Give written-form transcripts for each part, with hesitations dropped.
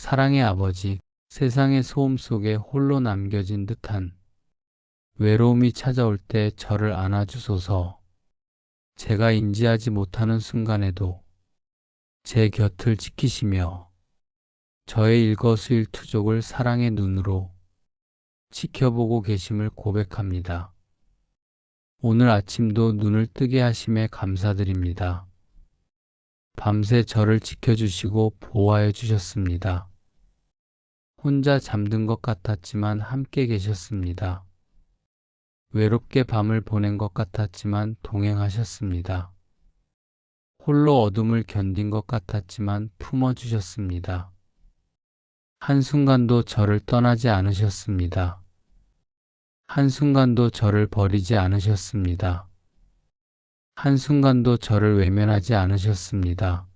사랑의 아버지, 세상의 소음 속에 홀로 남겨진 듯한 외로움이 찾아올 때 저를 안아주소서. 제가 인지하지 못하는 순간에도 제 곁을 지키시며 저의 일거수일투족을 사랑의 눈으로 지켜보고 계심을 고백합니다. 오늘 아침도 눈을 뜨게 하심에 감사드립니다. 밤새 저를 지켜주시고 보호하여 주셨습니다. 혼자 잠든 것 같았지만 함께 계셨습니다. 외롭게 밤을 보낸 것 같았지만 동행하셨습니다. 홀로 어둠을 견딘 것 같았지만 품어주셨습니다. 한순간도 저를 떠나지 않으셨습니다. 한순간도 저를 버리지 않으셨습니다. 한순간도 저를 외면하지 않으셨습니다.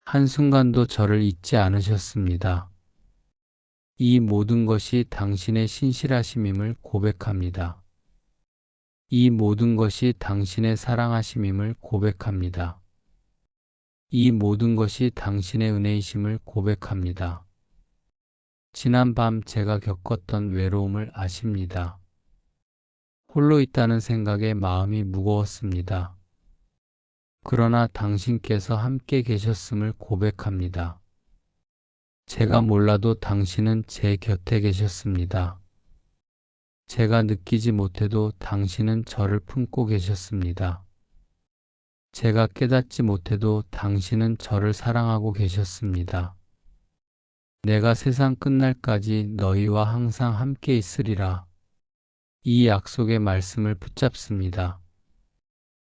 한순간도 저를 잊지 않으셨습니다. 이 모든 것이 당신의 신실하심임을 고백합니다. 이 모든 것이 당신의 사랑하심임을 고백합니다. 이 모든 것이 당신의 은혜이심을 고백합니다. 지난 밤 제가 겪었던 외로움을 아십니다. 홀로 있다는 생각에 마음이 무거웠습니다. 그러나 당신께서 함께 계셨음을 고백합니다. 제가 몰라도 당신은 제 곁에 계셨습니다. 제가 느끼지 못해도 당신은 저를 품고 계셨습니다. 제가 깨닫지 못해도 당신은 저를 사랑하고 계셨습니다. 내가 세상 끝날까지 너희와 항상 함께 있으리라. 이 약속의 말씀을 붙잡습니다.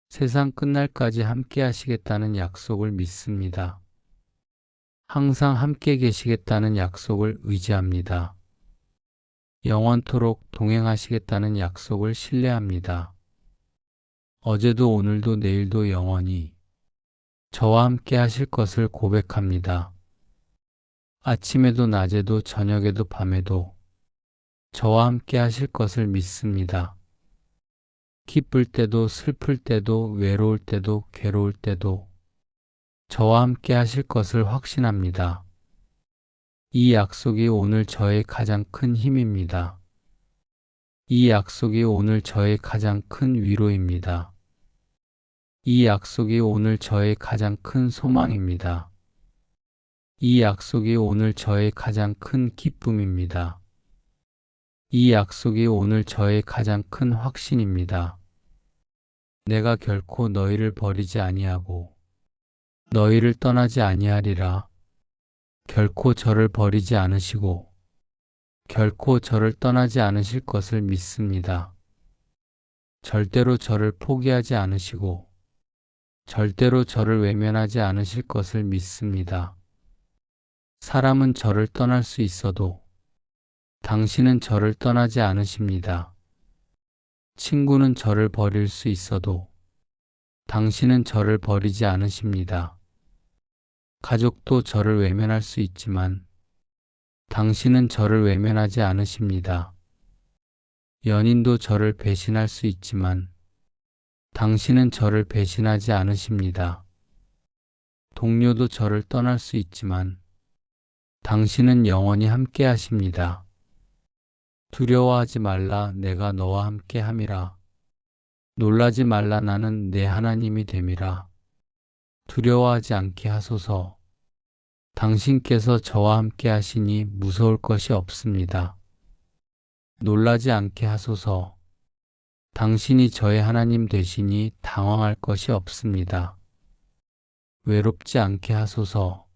세상 끝날까지 함께 하시겠다는 약속을 믿습니다. 항상 함께 계시겠다는 약속을 의지합니다. 영원토록 동행하시겠다는 약속을 신뢰합니다. 어제도 오늘도 내일도 영원히 저와 함께 하실 것을 고백합니다. 아침에도 낮에도 저녁에도 밤에도 저와 함께 하실 것을 믿습니다. 기쁠 때도 슬플 때도 외로울 때도 괴로울 때도 저와 함께 하실 것을 확신합니다. 이 약속이 오늘 저의 가장 큰 힘입니다. 이 약속이 오늘 저의 가장 큰 위로입니다. 이 약속이 오늘 저의 가장 큰 소망입니다. 이 약속이 오늘 저의 가장 큰 기쁨입니다. 이 약속이 오늘 저의 가장 큰 확신입니다. 내가 결코 너희를 버리지 아니하고 너희를 떠나지 아니하리라. 결코 저를 버리지 않으시고 결코 저를 떠나지 않으실 것을 믿습니다. 절대로 저를 포기하지 않으시고 절대로 저를 외면하지 않으실 것을 믿습니다. 사람은 저를 떠날 수 있어도 당신은 저를 떠나지 않으십니다. 친구는 저를 버릴 수 있어도 당신은 저를 버리지 않으십니다. 가족도 저를 외면할 수 있지만 당신은 저를 외면하지 않으십니다. 연인도 저를 배신할 수 있지만 당신은 저를 배신하지 않으십니다. 동료도 저를 떠날 수 있지만 당신은 영원히 함께 하십니다. 두려워하지 말라, 내가 너와 함께 함이라. 놀라지 말라, 나는 내 하나님이 됨이라. 두려워하지 않게 하소서. 당신께서 저와 함께 하시니 무서울 것이 없습니다. 놀라지 않게 하소서. 당신이 저의 하나님 되시니 당황할 것이 없습니다. 외롭지 않게 하소서.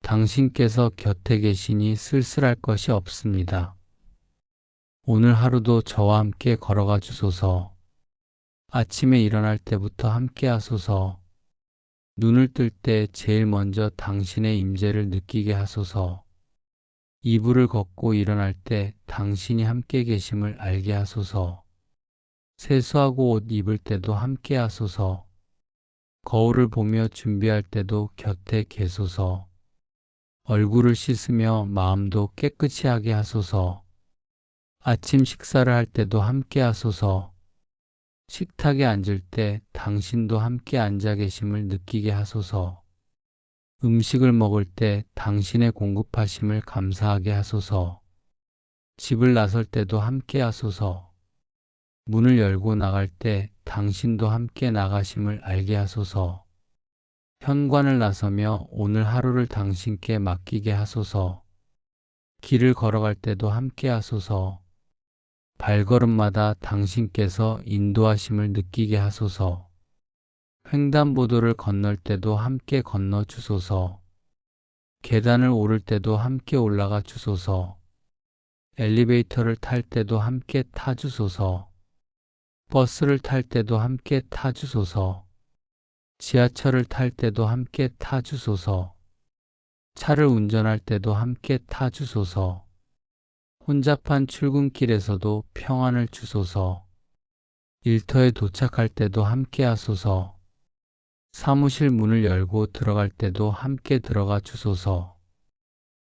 당신께서 곁에 계시니 쓸쓸할 것이 없습니다. 오늘 하루도 저와 함께 걸어가 주소서. 아침에 일어날 때부터 함께 하소서. 눈을 뜰 때 제일 먼저 당신의 임재를 느끼게 하소서. 이불을 걷고 일어날 때 당신이 함께 계심을 알게 하소서. 세수하고 옷 입을 때도 함께 하소서. 거울을 보며 준비할 때도 곁에 계소서. 얼굴을 씻으며 마음도 깨끗이 하게 하소서. 아침 식사를 할 때도 함께 하소서. 식탁에 앉을 때 당신도 함께 앉아 계심을 느끼게 하소서. 음식을 먹을 때 당신의 공급하심을 감사하게 하소서. 집을 나설 때도 함께 하소서. 문을 열고 나갈 때 당신도 함께 나가심을 알게 하소서. 현관을 나서며 오늘 하루를 당신께 맡기게 하소서. 길을 걸어갈 때도 함께 하소서. 발걸음마다 당신께서 인도하심을 느끼게 하소서. 횡단보도를 건널 때도 함께 건너 주소서. 계단을 오를 때도 함께 올라가 주소서. 엘리베이터를 탈 때도 함께 타 주소서. 버스를 탈 때도 함께 타 주소서. 지하철을 탈 때도 함께 타 주소서. 차를 운전할 때도 함께 타 주소서. 혼잡한 출근길에서도 평안을 주소서. 일터에 도착할 때도 함께 하소서. 사무실 문을 열고 들어갈 때도 함께 들어가 주소서.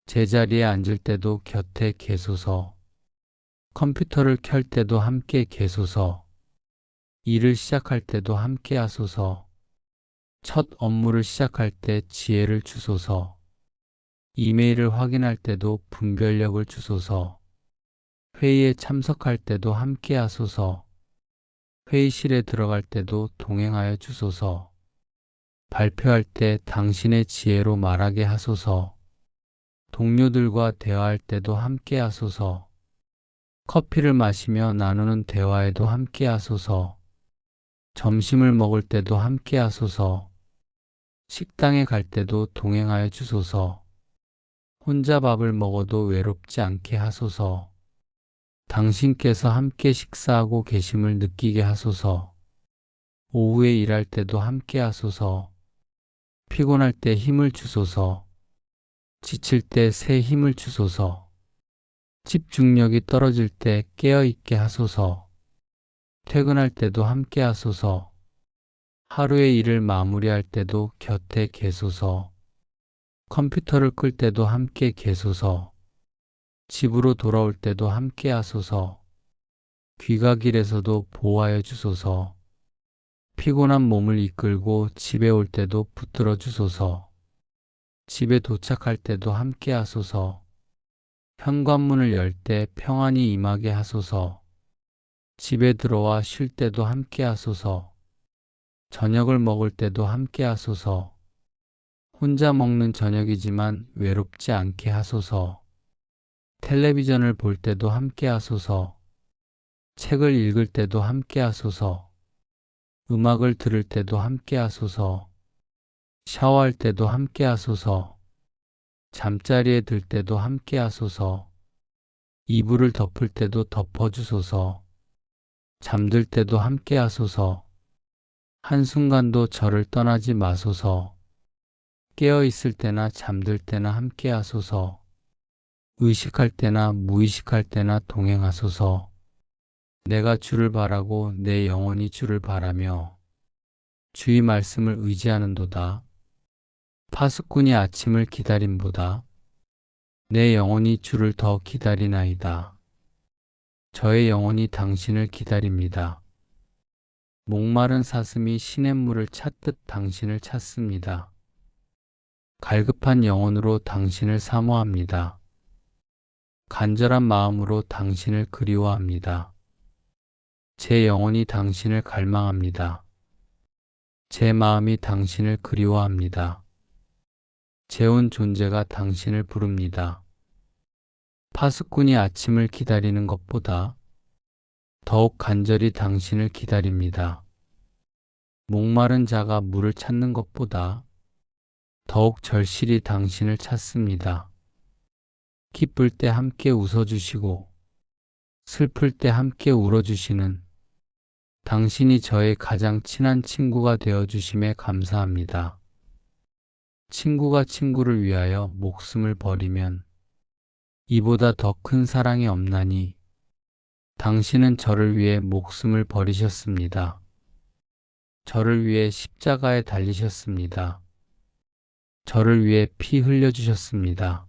제자리에 앉을 때도 곁에 계소서. 컴퓨터를 켤 때도 함께 계소서. 일을 시작할 때도 함께 하소서. 첫 업무를 시작할 때 지혜를 주소서. 이메일을 확인할 때도 분별력을 주소서. 회의에 참석할 때도 함께 하소서. 회의실에 들어갈 때도 동행하여 주소서. 발표할 때 당신의 지혜로 말하게 하소서. 동료들과 대화할 때도 함께 하소서. 커피를 마시며 나누는 대화에도 함께 하소서. 점심을 먹을 때도 함께 하소서. 식당에 갈 때도 동행하여 주소서. 혼자 밥을 먹어도 외롭지 않게 하소서. 당신께서 함께 식사하고 계심을 느끼게 하소서. 오후에 일할 때도 함께 하소서. 피곤할 때 힘을 주소서. 지칠 때 새 힘을 주소서. 집중력이 떨어질 때 깨어있게 하소서. 퇴근할 때도 함께 하소서. 하루의 일을 마무리할 때도 곁에 계소서. 컴퓨터를 끌 때도 함께 계소서. 집으로 돌아올 때도 함께 하소서. 귀가길에서도 보호하여 주소서. 피곤한 몸을 이끌고 집에 올 때도 붙들어 주소서. 집에 도착할 때도 함께 하소서. 현관문을 열 때 평안히 임하게 하소서. 집에 들어와 쉴 때도 함께 하소서. 저녁을 먹을 때도 함께 하소서. 혼자 먹는 저녁이지만 외롭지 않게 하소서. 텔레비전을 볼 때도 함께 하소서. 책을 읽을 때도 함께 하소서. 음악을 들을 때도 함께 하소서. 샤워할 때도 함께 하소서. 잠자리에 들 때도 함께 하소서. 이불을 덮을 때도 덮어주소서. 잠들 때도 함께 하소서. 한순간도 저를 떠나지 마소서. 깨어 있을 때나 잠들 때나 함께 하소서. 의식할 때나 무의식할 때나 동행하소서. 내가 주를 바라고 내 영혼이 주를 바라며 주의 말씀을 의지하는도다. 파수꾼이 아침을 기다림보다 내 영혼이 주를 더 기다리나이다. 저의 영혼이 당신을 기다립니다. 목마른 사슴이 시냇물을 찾듯 당신을 찾습니다. 갈급한 영혼으로 당신을 사모합니다. 간절한 마음으로 당신을 그리워합니다. 제 영혼이 당신을 갈망합니다. 제 마음이 당신을 그리워합니다. 제 온 존재가 당신을 부릅니다. 파수꾼이 아침을 기다리는 것보다 더욱 간절히 당신을 기다립니다. 목마른 자가 물을 찾는 것보다 더욱 절실히 당신을 찾습니다. 기쁠 때 함께 웃어주시고 슬플 때 함께 울어주시는 당신이 저의 가장 친한 친구가 되어주심에 감사합니다. 친구가 친구를 위하여 목숨을 버리면 이보다 더 큰 사랑이 없나니 당신은 저를 위해 목숨을 버리셨습니다. 저를 위해 십자가에 달리셨습니다. 저를 위해 피 흘려주셨습니다.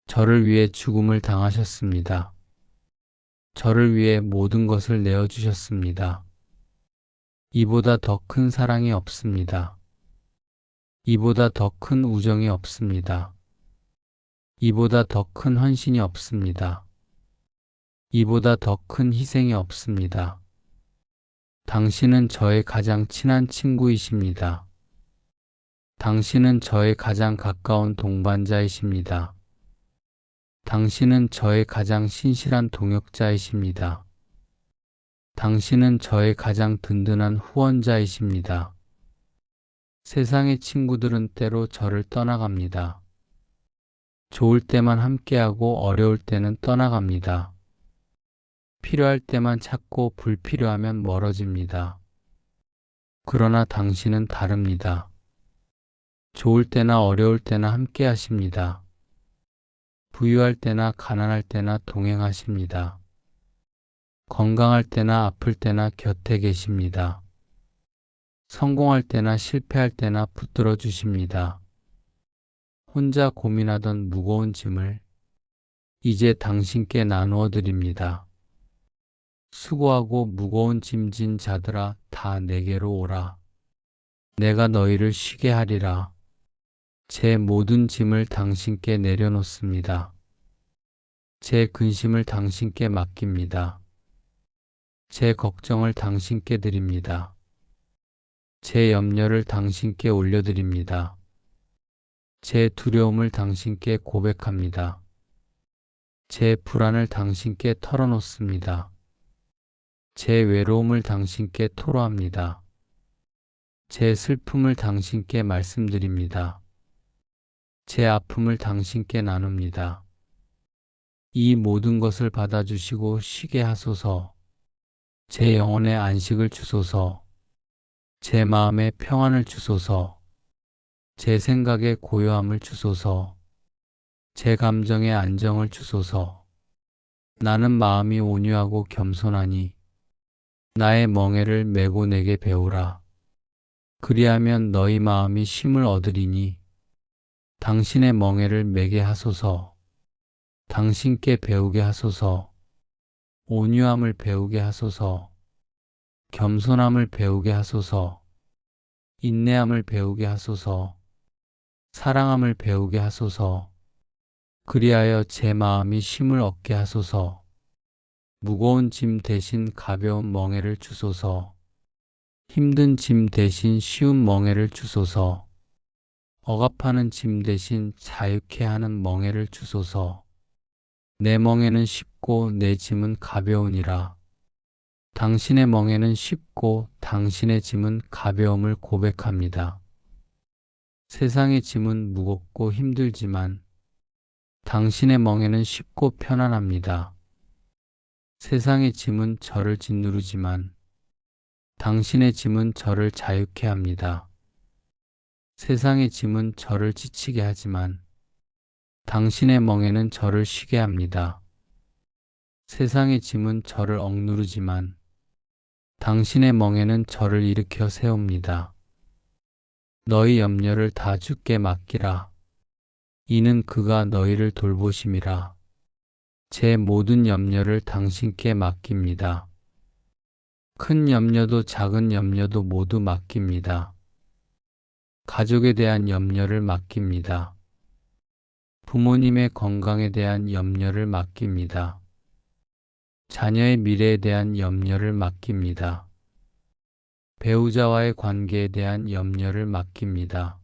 저를 위해 죽음을 당하셨습니다. 저를 위해 모든 것을 내어주셨습니다. 이보다 더 큰 사랑이 없습니다. 이보다 더 큰 우정이 없습니다. 이보다 더 큰 헌신이 없습니다. 이보다 더 큰 희생이 없습니다. 당신은 저의 가장 친한 친구이십니다. 당신은 저의 가장 가까운 동반자이십니다. 당신은 저의 가장 신실한 동역자이십니다. 당신은 저의 가장 든든한 후원자이십니다. 세상의 친구들은 때로 저를 떠나갑니다. 좋을 때만 함께하고 어려울 때는 떠나갑니다. 필요할 때만 찾고 불필요하면 멀어집니다. 그러나 당신은 다릅니다. 좋을 때나 어려울 때나 함께 하십니다. 부유할 때나 가난할 때나 동행하십니다. 건강할 때나 아플 때나 곁에 계십니다. 성공할 때나 실패할 때나 붙들어 주십니다. 혼자 고민하던 무거운 짐을 이제 당신께 나누어 드립니다. 수고하고 무거운 짐 진 자들아 다 내게로 오라. 내가 너희를 쉬게 하리라. 제 모든 짐을 당신께 내려놓습니다. 제 근심을 당신께 맡깁니다. 제 걱정을 당신께 드립니다. 제 염려를 당신께 올려드립니다. 제 두려움을 당신께 고백합니다. 제 불안을 당신께 털어놓습니다. 제 외로움을 당신께 토로합니다. 제 슬픔을 당신께 말씀드립니다. 제 아픔을 당신께 나눕니다. 이 모든 것을 받아주시고 쉬게 하소서. 제 영혼에 안식을 주소서. 제 마음에 평안을 주소서. 제 생각에 고요함을 주소서. 제 감정에 안정을 주소서. 나는 마음이 온유하고 겸손하니 나의 멍에를 메고 내게 배우라. 그리하면 너희 마음이 쉼을 얻으리니 당신의 멍에를 메게 하소서. 당신께 배우게 하소서. 온유함을 배우게 하소서. 겸손함을 배우게 하소서. 인내함을 배우게 하소서. 사랑함을 배우게 하소서. 그리하여 제 마음이 쉼을 얻게 하소서. 무거운 짐 대신 가벼운 멍에를 주소서. 힘든 짐 대신 쉬운 멍에를 주소서. 억압하는 짐 대신 자유케 하는 멍에를 주소서. 내 멍에는 쉽고 내 짐은 가벼우니라. 당신의 멍에는 쉽고 당신의 짐은 가벼움을 고백합니다. 세상의 짐은 무겁고 힘들지만 당신의 멍에는 쉽고 편안합니다. 세상의 짐은 저를 짓누르지만 당신의 짐은 저를 자유케 합니다. 세상의 짐은 저를 지치게 하지만 당신의 멍에는 저를 쉬게 합니다. 세상의 짐은 저를 억누르지만 당신의 멍에는 저를 일으켜 세웁니다. 너희 염려를 다 주께 맡기라. 이는 그가 너희를 돌보심이라. 제 모든 염려를 당신께 맡깁니다. 큰 염려도 작은 염려도 모두 맡깁니다. 가족에 대한 염려를 맡깁니다. 부모님의 건강에 대한 염려를 맡깁니다. 자녀의 미래에 대한 염려를 맡깁니다. 배우자와의 관계에 대한 염려를 맡깁니다.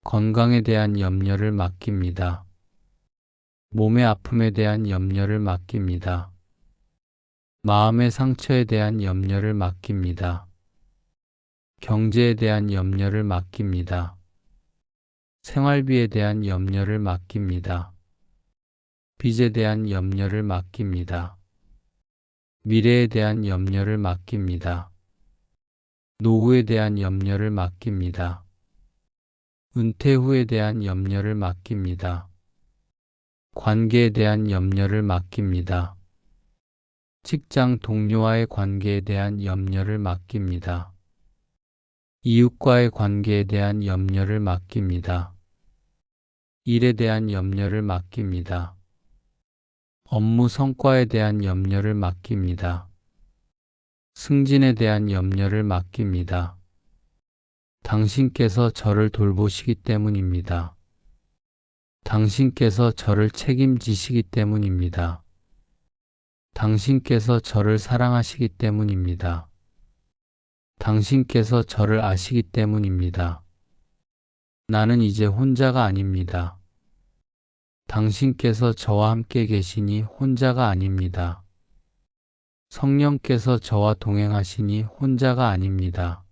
건강에 대한 염려를 맡깁니다. 몸의 아픔에 대한 염려를 맡깁니다. 마음의 상처에 대한 염려를 맡깁니다. 경제에 대한 염려를 맡깁니다. 생활비에 대한 염려를 맡깁니다. 빚에 대한 염려를 맡깁니다. 미래에 대한 염려를 맡깁니다. 노후에 대한 염려를 맡깁니다. 은퇴 후에 대한 염려를 맡깁니다. 관계에 대한 염려를 맡깁니다. 직장 동료와의 관계에 대한 염려를 맡깁니다. 이웃과의 관계에 대한 염려를 맡깁니다. 일에 대한 염려를 맡깁니다. 업무 성과에 대한 염려를 맡깁니다. 승진에 대한 염려를 맡깁니다. 당신께서 저를 돌보시기 때문입니다. 당신께서 저를 책임지시기 때문입니다. 당신께서 저를 사랑하시기 때문입니다. 당신께서 저를 아시기 때문입니다. 나는 이제 혼자가 아닙니다. 당신께서 저와 함께 계시니 혼자가 아닙니다. 성령께서 저와 동행하시니 혼자가 아닙니다.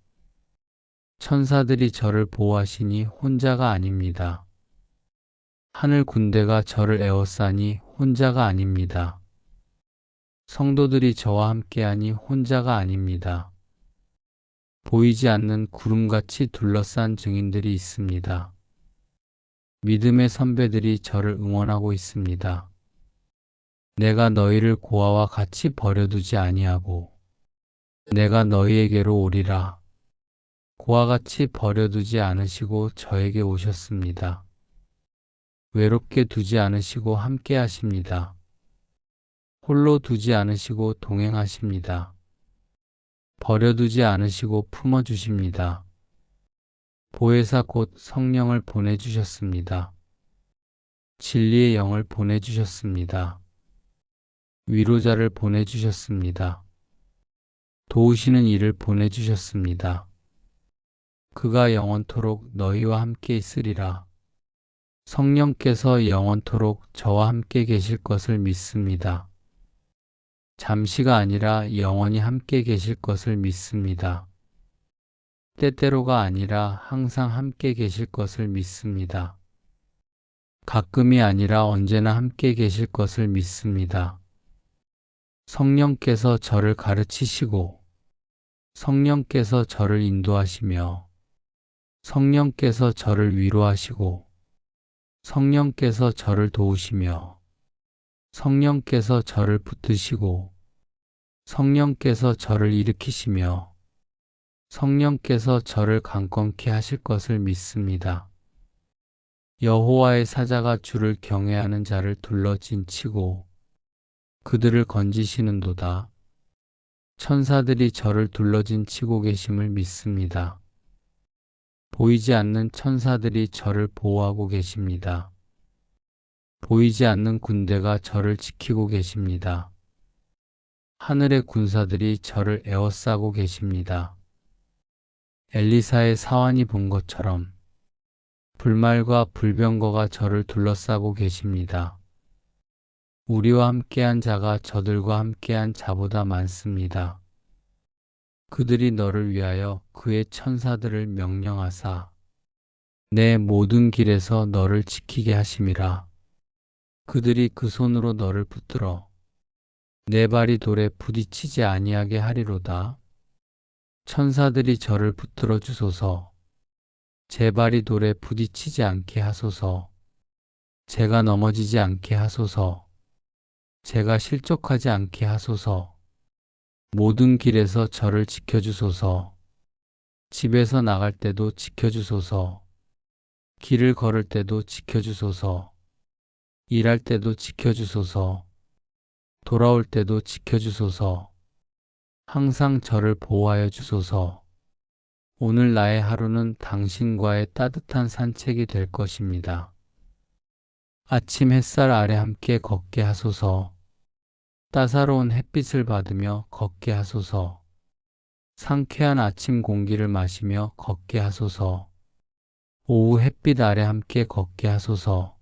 천사들이 저를 보호하시니 혼자가 아닙니다. 하늘 군대가 저를 에워싸니 혼자가 아닙니다. 성도들이 저와 함께하니 혼자가 아닙니다. 보이지 않는 구름같이 둘러싼 증인들이 있습니다. 믿음의 선배들이 저를 응원하고 있습니다. 내가 너희를 고아와 같이 버려두지 아니하고 내가 너희에게로 오리라. 고아같이 버려두지 않으시고 저에게 오셨습니다. 외롭게 두지 않으시고 함께 하십니다. 홀로 두지 않으시고 동행하십니다. 버려두지 않으시고 품어주십니다. 보혜사 곧 성령을 보내주셨습니다. 진리의 영을 보내주셨습니다. 위로자를 보내주셨습니다. 도우시는 이를 보내주셨습니다. 그가 영원토록 너희와 함께 있으리라. 성령께서 영원토록 저와 함께 계실 것을 믿습니다. 잠시가 아니라 영원히 함께 계실 것을 믿습니다. 때때로가 아니라 항상 함께 계실 것을 믿습니다. 가끔이 아니라 언제나 함께 계실 것을 믿습니다. 성령께서 저를 가르치시고 성령께서 저를 인도하시며 성령께서 저를 위로하시고 성령께서 저를 도우시며 성령께서 저를 붙드시고 성령께서 저를 일으키시며 성령께서 저를 강건케 하실 것을 믿습니다. 여호와의 사자가 주를 경외하는 자를 둘러 진치고 그들을 건지시는도다. 천사들이 저를 둘러 진치고 계심을 믿습니다. 보이지 않는 천사들이 저를 보호하고 계십니다. 보이지 않는 군대가 저를 지키고 계십니다. 하늘의 군사들이 저를 에워싸고 계십니다. 엘리사의 사환이 본 것처럼 불말과 불병거가 저를 둘러싸고 계십니다. 우리와 함께한 자가 저들과 함께한 자보다 많습니다. 그들이 너를 위하여 그의 천사들을 명령하사 내 모든 길에서 너를 지키게 하심이라. 그들이 그 손으로 너를 붙들어 내 발이 돌에 부딪히지 아니하게 하리로다. 천사들이 저를 붙들어 주소서. 제 발이 돌에 부딪히지 않게 하소서. 제가 넘어지지 않게 하소서. 제가 실족하지 않게 하소서. 모든 길에서 저를 지켜주소서. 집에서 나갈 때도 지켜주소서. 길을 걸을 때도 지켜주소서. 일할 때도 지켜주소서. 돌아올 때도 지켜주소서. 항상 저를 보호하여 주소서. 오늘 나의 하루는 당신과의 따뜻한 산책이 될 것입니다. 아침 햇살 아래 함께 걷게 하소서. 따사로운 햇빛을 받으며 걷게 하소서. 상쾌한 아침 공기를 마시며 걷게 하소서. 오후 햇빛 아래 함께 걷게 하소서.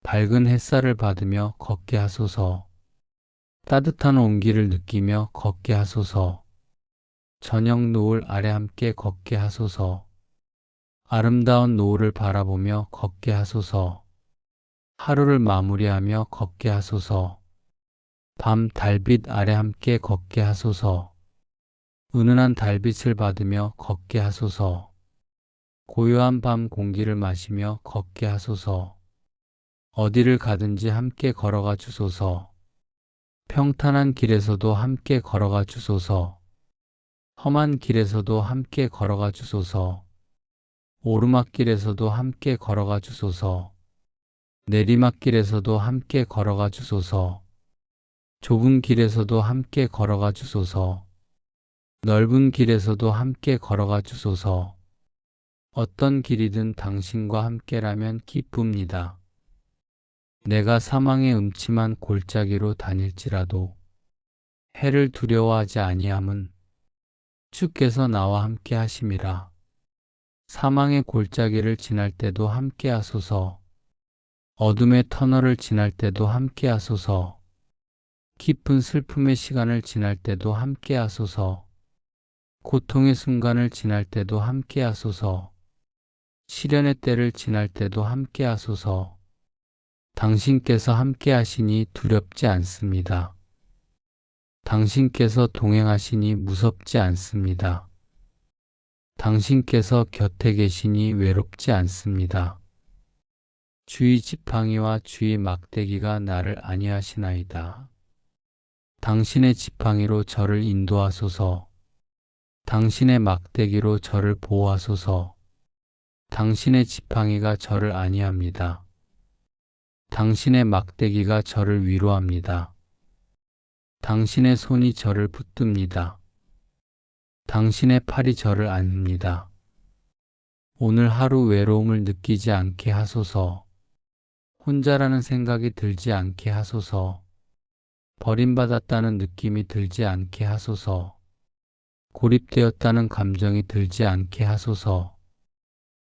밝은 햇살을 받으며 걷게 하소서. 따뜻한 온기를 느끼며 걷게 하소서. 저녁 노을 아래 함께 걷게 하소서. 아름다운 노을을 바라보며 걷게 하소서. 하루를 마무리하며 걷게 하소서. 밤 달빛 아래 함께 걷게 하소서. 은은한 달빛을 받으며 걷게 하소서. 고요한 밤 공기를 마시며 걷게 하소서. 어디를 가든지 함께 걸어가 주소서. 평탄한 길에서도 함께 걸어가 주소서. 험한 길에서도 함께 걸어가 주소서. 오르막길에서도 함께 걸어가 주소서. 내리막길에서도 함께 걸어가 주소서. 좁은 길에서도 함께 걸어가 주소서. 넓은 길에서도 함께 걸어가 주소서. 어떤 길이든 당신과 함께라면 기쁩니다. 내가 사망의 음침한 골짜기로 다닐지라도 해를 두려워하지 아니함은 주께서 나와 함께 하심이라. 사망의 골짜기를 지날 때도 함께 하소서. 어둠의 터널을 지날 때도 함께 하소서. 깊은 슬픔의 시간을 지날 때도 함께 하소서. 고통의 순간을 지날 때도 함께 하소서. 시련의 때를 지날 때도 함께 하소서. 당신께서 함께 하시니 두렵지 않습니다. 당신께서 동행하시니 무섭지 않습니다. 당신께서 곁에 계시니 외롭지 않습니다. 주의 지팡이와 주의 막대기가 나를 안위하시나이다. 당신의 지팡이로 저를 인도하소서. 당신의 막대기로 저를 보호하소서. 당신의 지팡이가 저를 안위합니다. 당신의 막대기가 저를 위로합니다. 당신의 손이 저를 붙듭니다. 당신의 팔이 저를 안습니다. 오늘 하루 외로움을 느끼지 않게 하소서. 혼자라는 생각이 들지 않게 하소서. 버림받았다는 느낌이 들지 않게 하소서. 고립되었다는 감정이 들지 않게 하소서.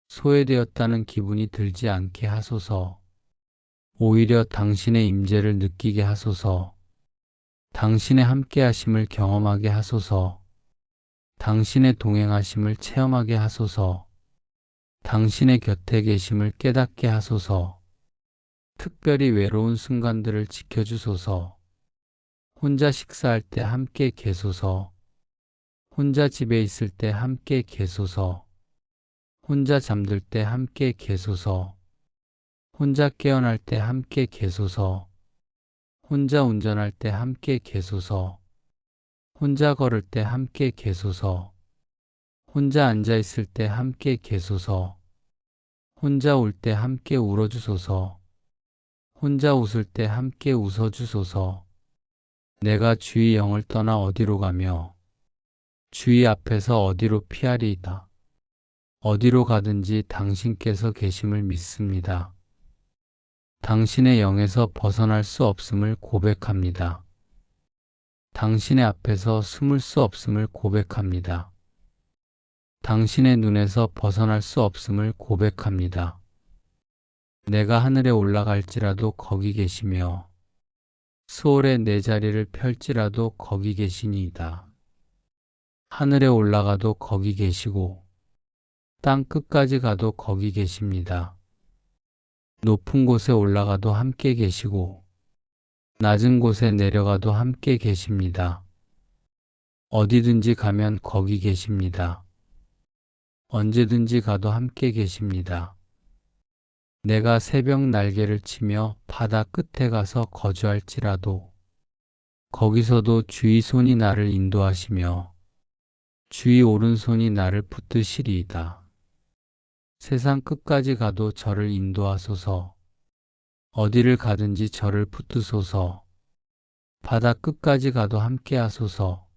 소외되었다는 기분이 들지 않게 하소서. 오히려 당신의 임재를 느끼게 하소서. 당신의 함께하심을 경험하게 하소서. 당신의 동행하심을 체험하게 하소서. 당신의 곁에 계심을 깨닫게 하소서. 특별히 외로운 순간들을 지켜주소서. 혼자 식사할 때 함께 계소서. 혼자 집에 있을 때 함께 계소서. 혼자 잠들 때 함께 계소서. 혼자 깨어날 때 함께 계소서. 혼자 운전할 때 함께 계소서. 혼자 걸을 때 함께 계소서. 혼자 앉아 있을 때 함께 계소서. 혼자 울 때 함께 울어주소서. 혼자 웃을 때 함께 웃어주소서. 내가 주의 영을 떠나 어디로 가며 주의 앞에서 어디로 피하리이다. 어디로 가든지 당신께서 계심을 믿습니다. 당신의 영에서 벗어날 수 없음을 고백합니다. 당신의 앞에서 숨을 수 없음을 고백합니다. 당신의 눈에서 벗어날 수 없음을 고백합니다. 내가 하늘에 올라갈지라도 거기 계시며 수월에 내 자리를 펼지라도 거기 계시니이다. 하늘에 올라가도 거기 계시고 땅 끝까지 가도 거기 계십니다. 높은 곳에 올라가도 함께 계시고 낮은 곳에 내려가도 함께 계십니다. 어디든지 가면 거기 계십니다. 언제든지 가도 함께 계십니다. 내가 새벽 날개를 치며 바다 끝에 가서 거주할지라도 거기서도 주의 손이 나를 인도하시며 주의 오른손이 나를 붙드시리이다. 세상 끝까지 가도 저를 인도하소서. 어디를 가든지 저를 붙드소서. 바다 끝까지 가도 함께 하소서.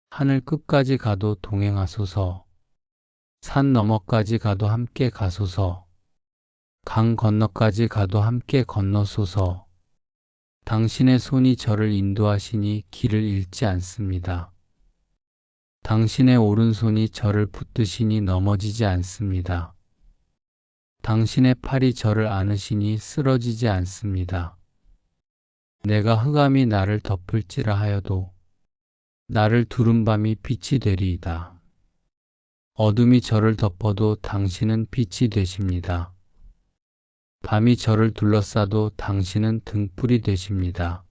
하늘 끝까지 가도 동행하소서. 산 너머까지 가도 함께 가소서. 강 건너까지 가도 함께 건너소서. 당신의 손이 저를 인도하시니 길을 잃지 않습니다. 당신의 오른손이 저를 붙드시니 넘어지지 않습니다. 당신의 팔이 저를 안으시니 쓰러지지 않습니다. 내가 흑암이 나를 덮을지라 하여도 나를 두른 밤이 빛이 되리이다. 어둠이 저를 덮어도 당신은 빛이 되십니다. 밤이 저를 둘러싸도 당신은 등불이 되십니다.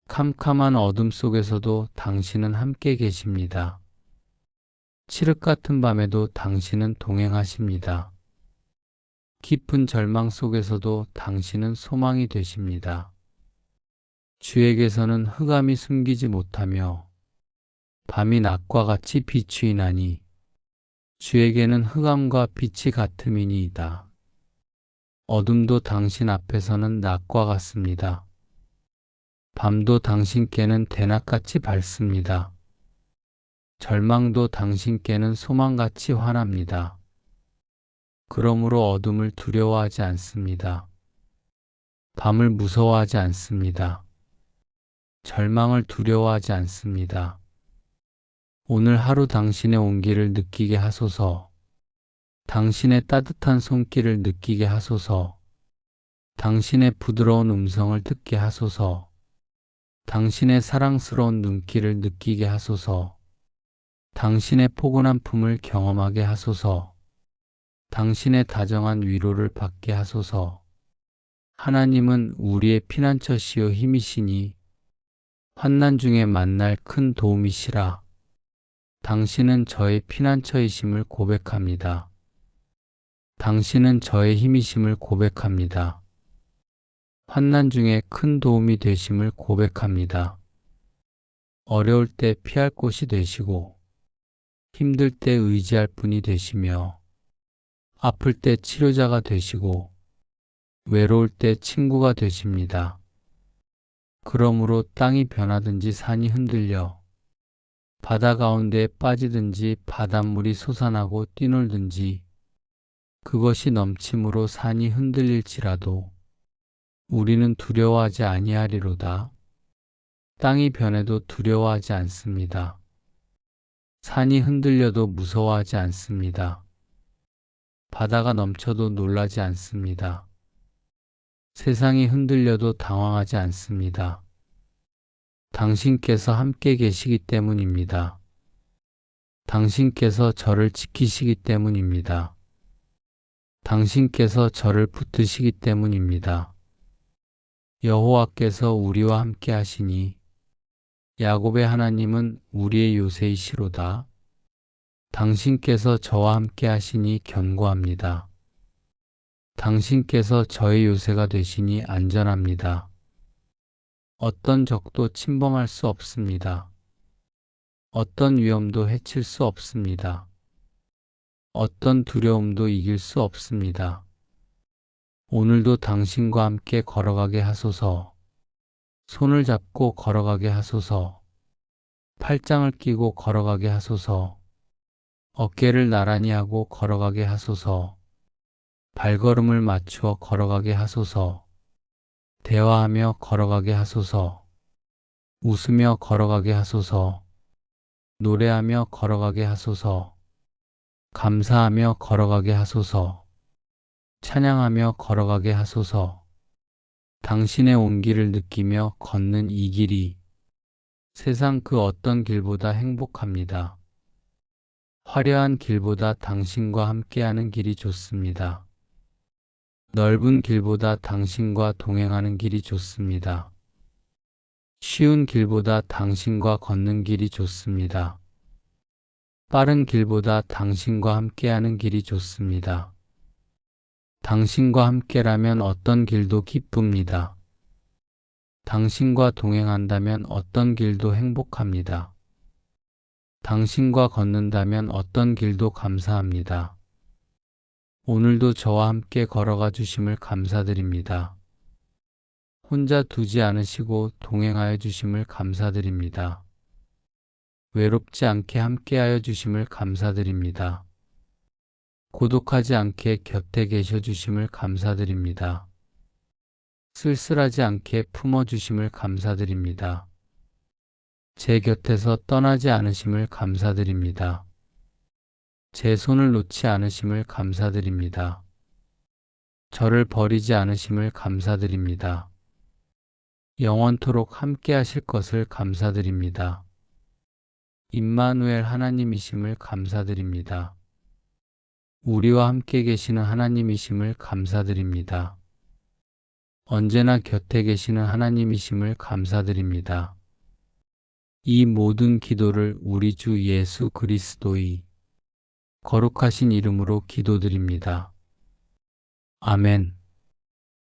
캄캄한 어둠 속에서도 당신은 함께 계십니다. 칠흑 같은 밤에도 당신은 동행하십니다. 깊은 절망 속에서도 당신은 소망이 되십니다. 주에게서는 흑암이 숨기지 못하며 밤이 낮과 같이 비추이나니 주에게는 흑암과 빛이 같음이니이다. 어둠도 당신 앞에서는 낮과 같습니다. 밤도 당신께는 대낮같이 밝습니다. 절망도 당신께는 소망같이 환합니다. 그러므로 어둠을 두려워하지 않습니다. 밤을 무서워하지 않습니다. 절망을 두려워하지 않습니다. 오늘 하루 당신의 온기를 느끼게 하소서. 당신의 따뜻한 손길을 느끼게 하소서. 당신의 부드러운 음성을 듣게 하소서. 당신의 사랑스러운 눈길을 느끼게 하소서. 당신의 포근한 품을 경험하게 하소서. 당신의 다정한 위로를 받게 하소서. 하나님은 우리의 피난처시요 힘이시니 환난 중에 만날 큰 도움이시라. 당신은 저의 피난처이심을 고백합니다. 당신은 저의 힘이심을 고백합니다. 환난 중에 큰 도움이 되심을 고백합니다. 어려울 때 피할 곳이 되시고 힘들 때 의지할 분이 되시며 아플 때 치료자가 되시고 외로울 때 친구가 되십니다. 그러므로 땅이 변하든지 산이 흔들려 바다 가운데에 빠지든지 바닷물이 솟아나고 뛰놀든지 그것이 넘침으로 산이 흔들릴지라도 우리는 두려워하지 아니하리로다. 땅이 변해도 두려워하지 않습니다. 산이 흔들려도 무서워하지 않습니다. 바다가 넘쳐도 놀라지 않습니다. 세상이 흔들려도 당황하지 않습니다. 당신께서 함께 계시기 때문입니다. 당신께서 저를 지키시기 때문입니다. 당신께서 저를 붙드시기 때문입니다. 여호와께서 우리와 함께 하시니 야곱의 하나님은 우리의 요새이시로다. 당신께서 저와 함께 하시니 견고합니다. 당신께서 저의 요새가 되시니 안전합니다. 어떤 적도 침범할 수 없습니다. 어떤 위험도 해칠 수 없습니다. 어떤 두려움도 이길 수 없습니다. 오늘도 당신과 함께 걸어가게 하소서. 손을 잡고 걸어가게 하소서. 팔짱을 끼고 걸어가게 하소서. 어깨를 나란히 하고 걸어가게 하소서. 발걸음을 맞추어 걸어가게 하소서. 대화하며 걸어가게 하소서. 웃으며 걸어가게 하소서. 노래하며 걸어가게 하소서. 감사하며 걸어가게 하소서. 찬양하며 걸어가게 하소서. 당신의 온기를 느끼며 걷는 이 길이 세상 그 어떤 길보다 행복합니다. 화려한 길보다 당신과 함께하는 길이 좋습니다. 넓은 길보다 당신과 동행하는 길이 좋습니다. 쉬운 길보다 당신과 걷는 길이 좋습니다. 빠른 길보다 당신과 함께하는 길이 좋습니다. 당신과 함께라면 어떤 길도 기쁩니다. 당신과 동행한다면 어떤 길도 행복합니다. 당신과 걷는다면 어떤 길도 감사합니다. 오늘도 저와 함께 걸어가 주심을 감사드립니다. 혼자 두지 않으시고 동행하여 주심을 감사드립니다. 외롭지 않게 함께하여 주심을 감사드립니다. 고독하지 않게 곁에 계셔 주심을 감사드립니다. 쓸쓸하지 않게 품어 주심을 감사드립니다. 제 곁에서 떠나지 않으심을 감사드립니다. 제 손을 놓지 않으심을 감사드립니다. 저를 버리지 않으심을 감사드립니다. 영원토록 함께 하실 것을 감사드립니다. 임마누엘 하나님이심을 감사드립니다. 우리와 함께 계시는 하나님이심을 감사드립니다. 언제나 곁에 계시는 하나님이심을 감사드립니다. 이 모든 기도를 우리 주 예수 그리스도의 거룩하신 이름으로 기도드립니다. 아멘.